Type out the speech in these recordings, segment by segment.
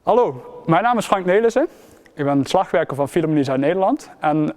Hallo, mijn naam is Frank Nelissen. Ik ben slagwerker van Philharmonie Zuid-Nederland en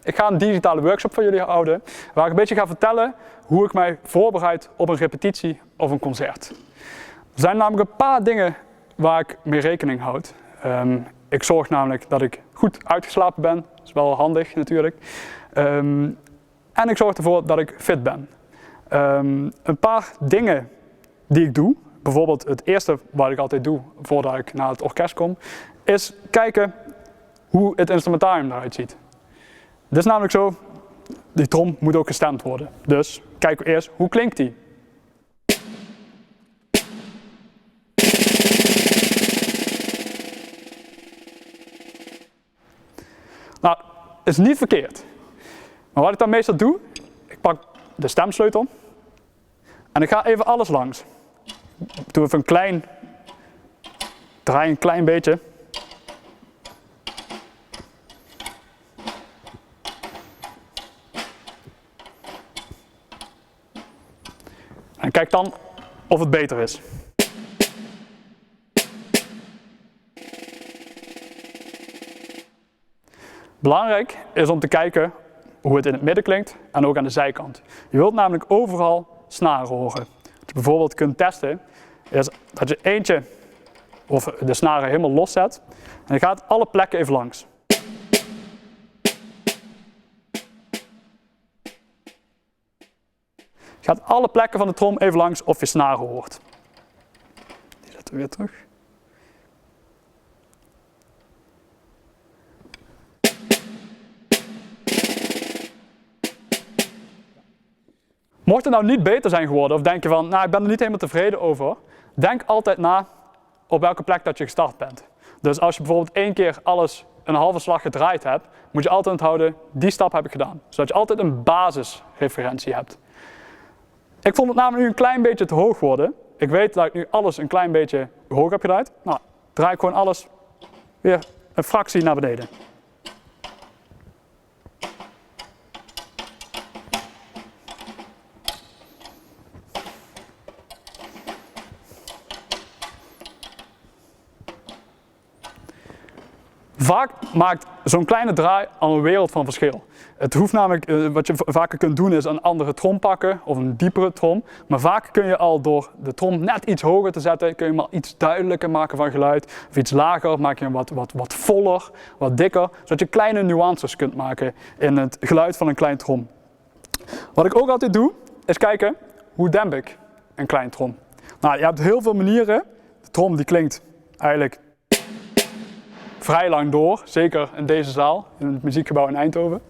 ik ga een digitale workshop voor jullie houden waar ik een beetje ga vertellen hoe ik mij voorbereid op een repetitie of een concert. Er zijn namelijk een paar dingen waar ik mee rekening houd. Ik zorg namelijk dat ik goed uitgeslapen ben, dat is wel handig natuurlijk. En ik zorg ervoor dat ik fit ben. Een paar dingen die ik doe, bijvoorbeeld het eerste wat ik altijd doe voordat ik naar het orkest kom, is kijken hoe het instrumentarium eruit ziet. Het is namelijk zo, die trom moet ook gestemd worden. Dus kijken we eerst, hoe klinkt die? Nou, is niet verkeerd. Maar wat ik dan meestal doe, ik pak de stemsleutel en ik ga even alles langs. Ik doe even draai een klein beetje. En kijk dan of het beter is. Belangrijk is om te kijken hoe het in het midden klinkt en ook aan de zijkant. Je wilt namelijk overal snaren horen. Wat je bijvoorbeeld kunt testen is dat je eentje of de snaren helemaal los zet en je gaat alle plekken even langs. Je gaat alle plekken van de trom even langs of je snaren hoort. Die zetten we weer terug. Mocht het nou niet beter zijn geworden of denk je van, nou ik ben er niet helemaal tevreden over, denk altijd na op welke plek dat je gestart bent. Dus als je bijvoorbeeld 1 keer alles een halve slag gedraaid hebt, moet je altijd onthouden, die stap heb ik gedaan. Zodat je altijd een basisreferentie hebt. Ik vond het namelijk nu een klein beetje te hoog worden. Ik weet dat ik nu alles een klein beetje hoog heb gedraaid. Nou, draai ik gewoon alles weer een fractie naar beneden. Vaak maakt zo'n kleine draai al een wereld van verschil. Het hoeft namelijk, wat je vaker kunt doen is een andere trom pakken of een diepere trom. Maar vaak kun je al door de trom net iets hoger te zetten, kun je hem al iets duidelijker maken van geluid. Of iets lager, maak je hem wat voller, wat dikker. Zodat je kleine nuances kunt maken in het geluid van een klein trom. Wat ik ook altijd doe, is kijken hoe demp ik een klein trom. Nou, je hebt heel veel manieren. De trom die klinkt eigenlijk vrij lang door, zeker in deze zaal, in het muziekgebouw in Eindhoven.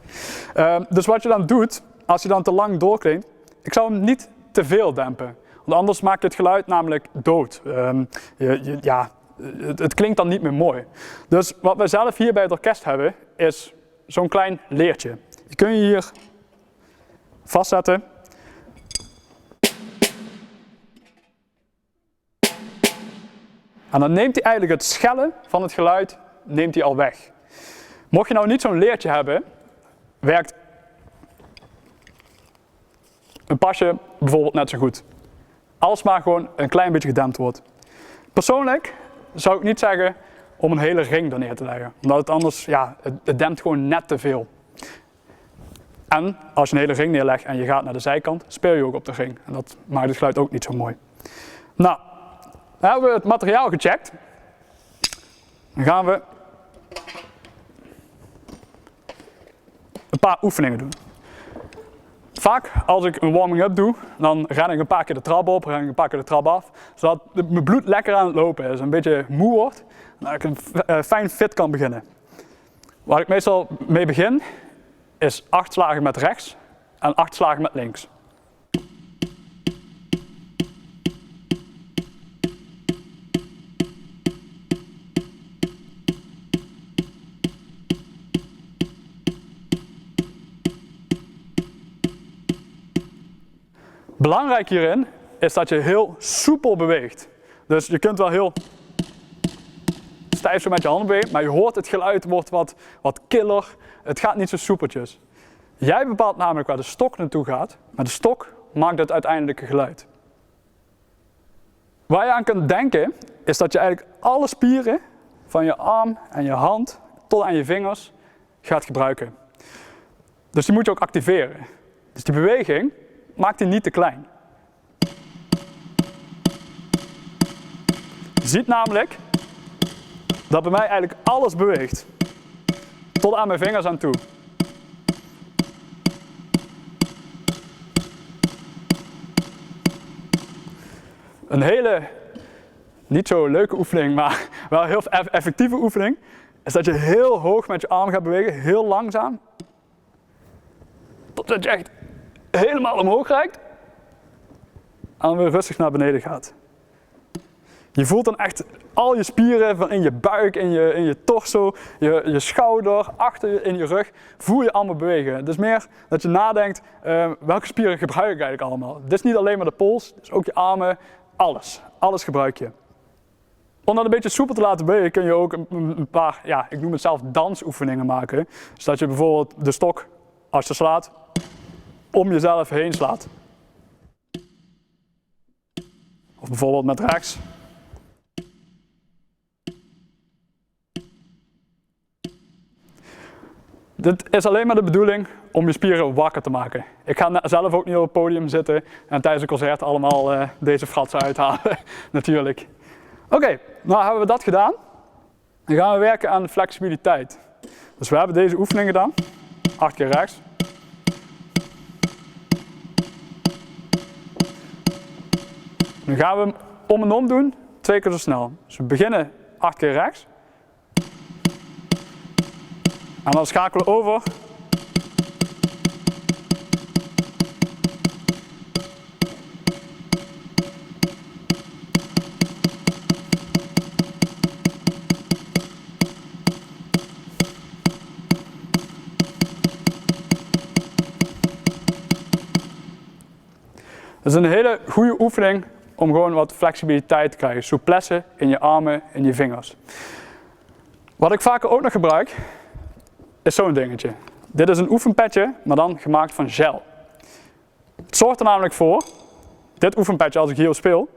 Dus wat je dan doet, als je dan te lang doorklinkt, ik zou hem niet te veel dempen. Want anders maakt het geluid namelijk dood. Het klinkt dan niet meer mooi. Dus wat we zelf hier bij het orkest hebben, is zo'n klein leertje. Die kun je hier vastzetten. En dan neemt hij eigenlijk het schellen van het geluid neemt hij al weg. Mocht je nou niet zo'n leertje hebben, werkt een pasje bijvoorbeeld net zo goed. Als maar gewoon een klein beetje gedempt wordt. Persoonlijk zou ik niet zeggen om een hele ring er neer te leggen. Omdat het anders, het dempt gewoon net te veel. En als je een hele ring neerlegt en je gaat naar de zijkant, speel je ook op de ring. En dat maakt het geluid ook niet zo mooi. Nou, dan hebben we het materiaal gecheckt. Dan gaan we een paar oefeningen doen. Vaak als ik een warming-up doe, dan ren ik een paar keer de trap op, ren ik een paar keer de trap af. Zodat mijn bloed lekker aan het lopen is, een beetje moe wordt. En dat ik een fijn fit kan beginnen. Waar ik meestal mee begin, is 8 slagen met rechts en 8 slagen met links. Belangrijk hierin is dat je heel soepel beweegt. Dus je kunt wel heel stijf zo met je handen bewegen, maar je hoort het geluid wordt wat killer. Het gaat niet zo soepeltjes. Jij bepaalt namelijk waar de stok naartoe gaat, maar de stok maakt het uiteindelijke geluid. Waar je aan kunt denken, is dat je eigenlijk alle spieren van je arm en je hand tot aan je vingers gaat gebruiken. Dus die moet je ook activeren. Dus die beweging maakt die niet te klein. Je ziet namelijk dat bij mij eigenlijk alles beweegt. Tot aan mijn vingers aan toe. Een hele, niet zo leuke oefening, maar wel heel effectieve oefening, is dat je heel hoog met je arm gaat bewegen, heel langzaam. Totdat je echt helemaal omhoog reikt. En dan weer rustig naar beneden gaat. Je voelt dan echt al je spieren van in je buik, in je torso, je schouder, achter in je rug, voel je allemaal bewegen. Het is meer dat je nadenkt, welke spieren gebruik ik eigenlijk allemaal. Dit is niet alleen maar de pols, het is ook je armen, alles. Alles gebruik je. Om dat een beetje soepel te laten bewegen kun je ook een paar, ja, ik noem het zelf dansoefeningen maken. Dus dat je bijvoorbeeld de stok, als je slaat, om jezelf heen slaat. Of bijvoorbeeld met rechts. Dit is alleen maar de bedoeling om je spieren wakker te maken. Ik ga zelf ook niet op het podium zitten en tijdens een concert allemaal deze fratsen uithalen, natuurlijk. Oké, nou hebben we dat gedaan. Dan gaan we werken aan de flexibiliteit. Dus we hebben deze oefening gedaan. 8 keer rechts. Nu gaan we hem om en om doen, 2 keer zo snel. Dus we beginnen 8 keer rechts. En dan schakelen we over. Dat is een hele goede oefening om gewoon wat flexibiliteit te krijgen. Souplesse in je armen en je vingers. Wat ik vaker ook nog gebruik, is zo'n dingetje. Dit is een oefenpetje, maar dan gemaakt van gel. Het zorgt er namelijk voor, dit oefenpetje als ik hier speel,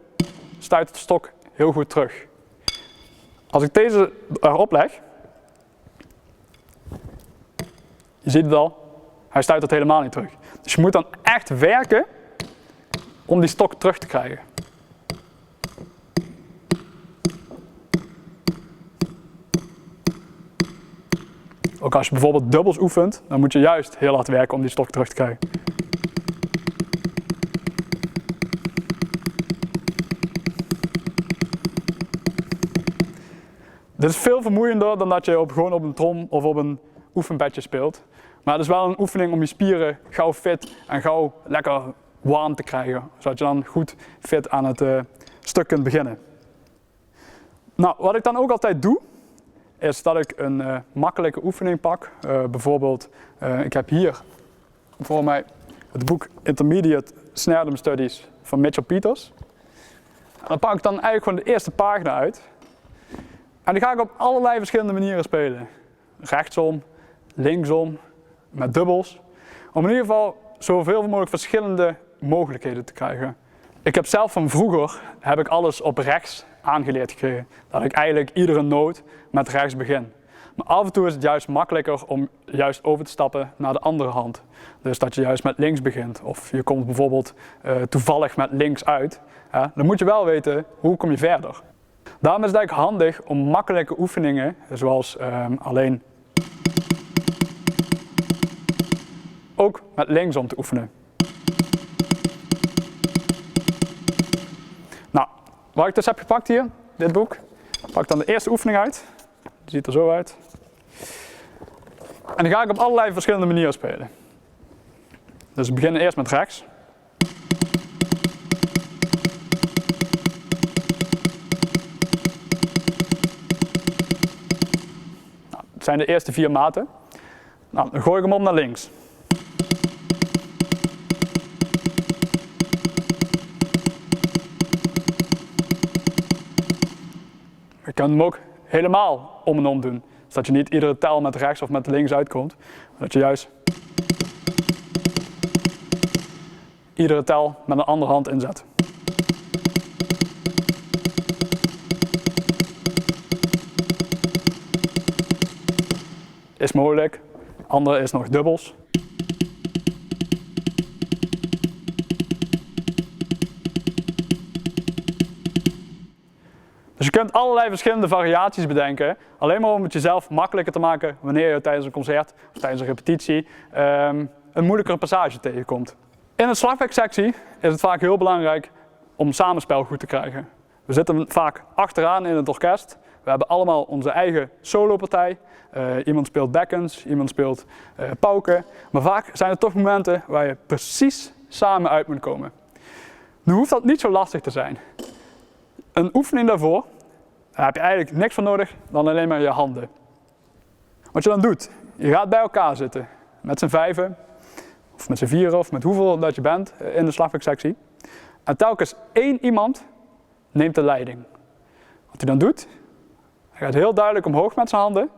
stuit de stok heel goed terug. Als ik deze erop leg, je ziet het al, hij stuit het helemaal niet terug. Dus je moet dan echt werken om die stok terug te krijgen. Ook als je bijvoorbeeld dubbels oefent, dan moet je juist heel hard werken om die stok terug te krijgen. Dit is veel vermoeiender dan dat je gewoon op een trom of op een oefenbedje speelt. Maar het is wel een oefening om je spieren gauw fit en gauw lekker warm te krijgen. Zodat je dan goed fit aan het stuk kunt beginnen. Nou, wat ik dan ook altijd doe, is dat ik een makkelijke oefening pak. Bijvoorbeeld, ik heb hier voor mij het boek Intermediate Snare Drum Studies van Mitchell Peters. En dan pak ik dan eigenlijk gewoon de eerste pagina uit. En die ga ik op allerlei verschillende manieren spelen. Rechtsom, linksom, met dubbels. Om in ieder geval zoveel mogelijk verschillende mogelijkheden te krijgen. Ik heb zelf van vroeger alles op rechts aangeleerd gekregen. Dat ik eigenlijk iedere noot met rechts begin. Maar af en toe is het juist makkelijker om juist over te stappen naar de andere hand. Dus dat je juist met links begint. Of je komt bijvoorbeeld toevallig met links uit. Dan moet je wel weten, hoe kom je verder. Daarom is het eigenlijk handig om makkelijke oefeningen, zoals alleen ook met linksom te oefenen. Nou, wat ik dus heb gepakt hier, dit boek, pak dan de eerste oefening uit. Die ziet er zo uit. En die ga ik op allerlei verschillende manieren spelen. Dus we beginnen eerst met rechts. Nou, het zijn de eerste 4 maten. Nou, dan gooi ik hem om naar links. Je kan hem ook helemaal om en om doen. Zodat je niet iedere tel met rechts of met links uitkomt. Maar dat je juist iedere tel met een andere hand inzet. is mogelijk. Andere is nog dubbels. Dus je kunt allerlei verschillende variaties bedenken, alleen maar om het jezelf makkelijker te maken wanneer je tijdens een concert of tijdens een repetitie een moeilijkere passage tegenkomt. In een slagwerksectie is het vaak heel belangrijk om samenspel goed te krijgen. We zitten vaak achteraan in het orkest. We hebben allemaal onze eigen solopartij. Iemand speelt bekkens, iemand speelt pauken. Maar vaak zijn er toch momenten waar je precies samen uit moet komen. Nu hoeft dat niet zo lastig te zijn. Een oefening daarvoor, daar heb je eigenlijk niks van nodig dan alleen maar je handen. Wat je dan doet, je gaat bij elkaar zitten met z'n vijven, of met z'n vieren, of met hoeveel dat je bent in de slagwerksectie. En telkens één iemand neemt de leiding. Wat hij dan doet, hij gaat heel duidelijk omhoog met zijn handen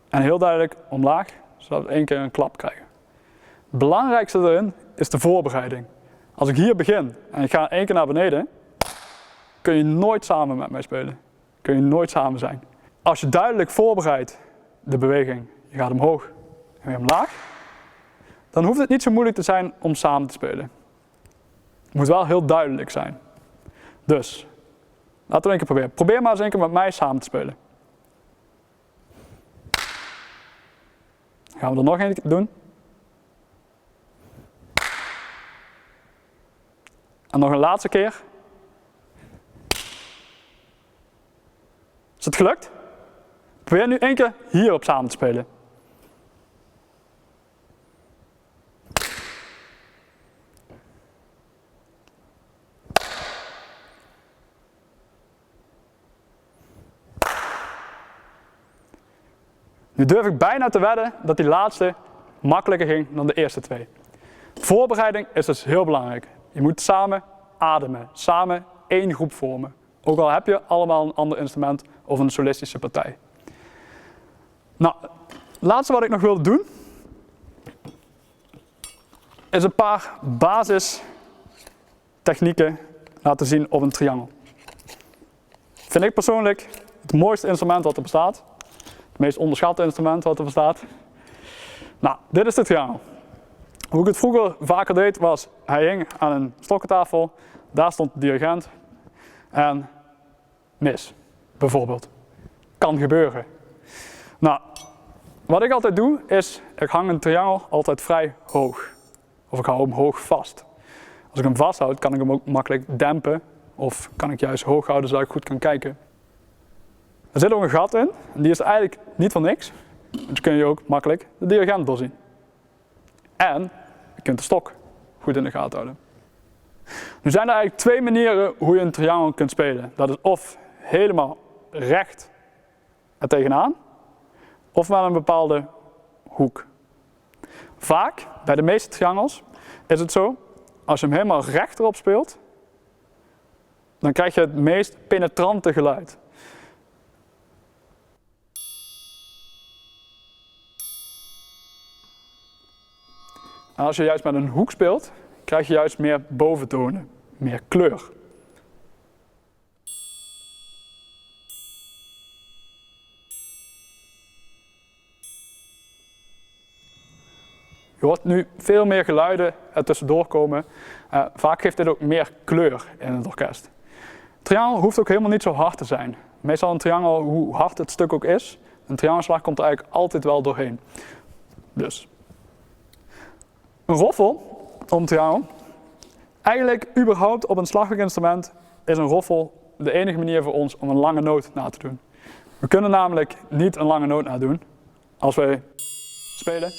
en heel duidelijk omlaag, zodat we één keer een klap krijgen. Het belangrijkste erin is de voorbereiding. Als ik hier begin en ik ga één keer naar beneden, kun je nooit samen met mij spelen. Kun je nooit samen zijn. Als je duidelijk voorbereidt de beweging, je gaat omhoog en weer omlaag, dan hoeft het niet zo moeilijk te zijn om samen te spelen. Het moet wel heel duidelijk zijn. Dus, laten we een keer proberen. Probeer maar eens een keer met mij samen te spelen. Gaan we er nog een keer doen. En nog een laatste keer. Is het gelukt? Probeer nu één keer hierop samen te spelen. Nu durf ik bijna te wedden dat die laatste makkelijker ging dan de eerste twee. Voorbereiding is dus heel belangrijk. Je moet samen ademen, samen één groep vormen. Ook al heb je allemaal een ander instrument of een solistische partij. Nou, het laatste wat ik nog wilde doen, is een paar basistechnieken laten zien op een triangel. Vind ik persoonlijk het mooiste instrument wat er bestaat. Het meest onderschatte instrument wat er bestaat. Nou, dit is de triangel. Hoe ik het vroeger vaker deed was, hij hing aan een stokkentafel, daar stond de dirigent en mis, bijvoorbeeld. Kan gebeuren. Nou, wat ik altijd doe is, ik hang een triangel altijd vrij hoog. Of ik hou hem hoog vast. Als ik hem vasthoud, kan ik hem ook makkelijk dempen of kan ik juist hoog houden zodat ik goed kan kijken. Er zit ook een gat in, en die is eigenlijk niet voor niks. Dus kun je ook makkelijk de dirigent doorzien. En je kunt de stok goed in de gaten houden. Nu zijn er eigenlijk twee manieren hoe je een triangel kunt spelen. Dat is of helemaal recht er tegenaan, of met een bepaalde hoek. Vaak, bij de meeste triangels, is het zo, als je hem helemaal recht erop speelt, dan krijg je het meest penetrante geluid. En als je juist met een hoek speelt, krijg je juist meer boventonen, meer kleur. Je hoort nu veel meer geluiden er tussendoor komen. Vaak geeft dit ook meer kleur in het orkest. Triangel hoeft ook helemaal niet zo hard te zijn. Meestal een triangel, hoe hard het stuk ook is, een triangelslag komt er eigenlijk altijd wel doorheen. Dus. Een roffel op een triangel. Eigenlijk überhaupt op een slagwerkinstrument is een roffel de enige manier voor ons om een lange noot na te doen. We kunnen namelijk niet een lange noot nadoen als wij spelen.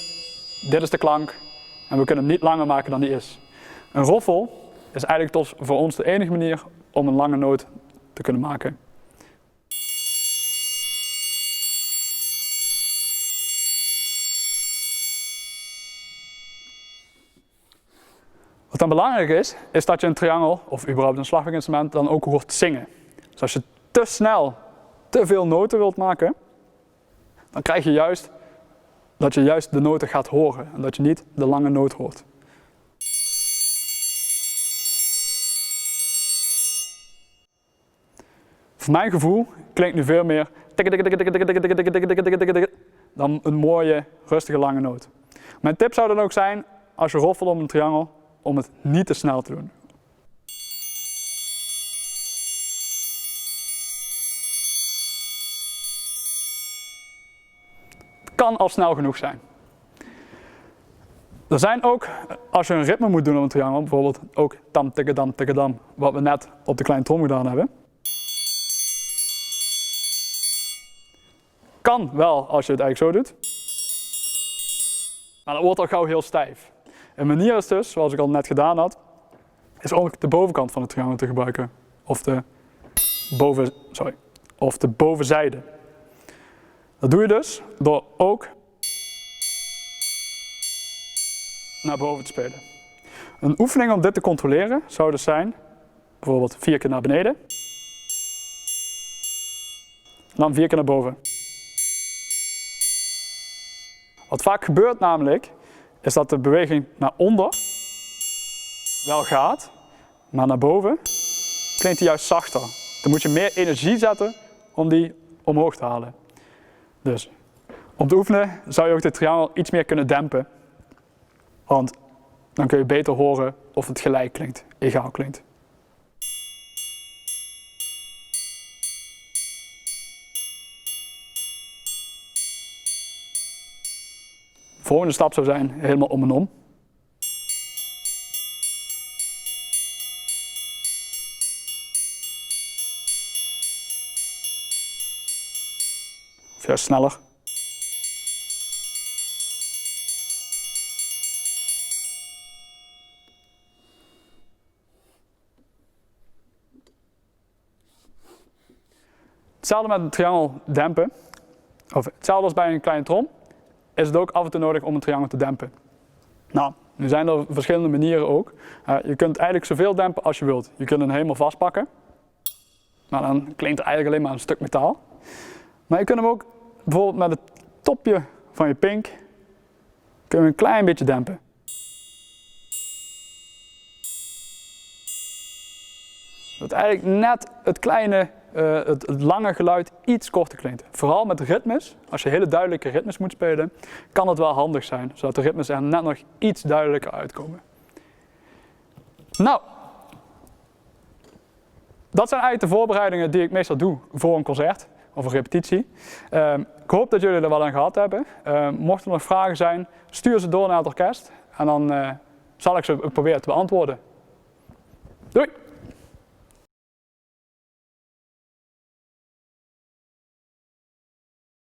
Dit is de klank en we kunnen hem niet langer maken dan die is. Een roffel is eigenlijk voor ons de enige manier om een lange noot te kunnen maken. Wat dan belangrijk is dat je een triangel of überhaupt een slagwerkinstrument dan ook hoort zingen. Dus als je te snel te veel noten wilt maken, dan krijg je juist dat je juist de noten gaat horen en dat je niet de lange noot hoort. Voor mijn gevoel klinkt nu veel meer dan een mooie, rustige lange noot. Mijn tip zou dan ook zijn, als je roffelt om een triangel, om het niet te snel te doen. Het kan al snel genoeg zijn. Er zijn ook, als je een ritme moet doen op een triangel, bijvoorbeeld ook tam, tikkadam, tikkadam, wat we net op de kleine trom gedaan hebben. Kan wel als je het eigenlijk zo doet, maar dat wordt al gauw heel stijf. Een manier is dus, zoals ik al net gedaan had, is ook de bovenkant van het triangel te gebruiken. Of de bovenzijde. Dat doe je dus door ook naar boven te spelen. Een oefening om dit te controleren zou dus zijn, bijvoorbeeld 4 keer naar beneden. Dan 4 keer naar boven. Wat vaak gebeurt namelijk, is dat de beweging naar onder wel gaat, maar naar boven klinkt die juist zachter. Dan moet je meer energie zetten om die omhoog te halen. Dus om te oefenen zou je ook de triangel iets meer kunnen dempen. Want dan kun je beter horen of het gelijk klinkt, egaal klinkt. De volgende stap zou zijn helemaal om en om. Of juist sneller. Hetzelfde met een triangel dempen, of hetzelfde als bij een kleine trom, is het ook af en toe nodig om een triangel te dempen. Nou, nu zijn er verschillende manieren ook. Je kunt eigenlijk zoveel dempen als je wilt. Je kunt hem helemaal vastpakken, maar dan klinkt er eigenlijk alleen maar een stuk metaal. Maar je kunt hem ook bijvoorbeeld met het topje van je pink, kun je een klein beetje dempen. Dat eigenlijk net het kleine, het lange geluid iets korter klinkt. Vooral met ritmes, als je hele duidelijke ritmes moet spelen, kan het wel handig zijn, zodat de ritmes er net nog iets duidelijker uitkomen. Nou, dat zijn eigenlijk de voorbereidingen die ik meestal doe voor een concert of een repetitie. Ik hoop dat jullie er wat aan gehad hebben. Mochten er nog vragen zijn, stuur ze door naar het orkest en dan zal ik ze proberen te beantwoorden.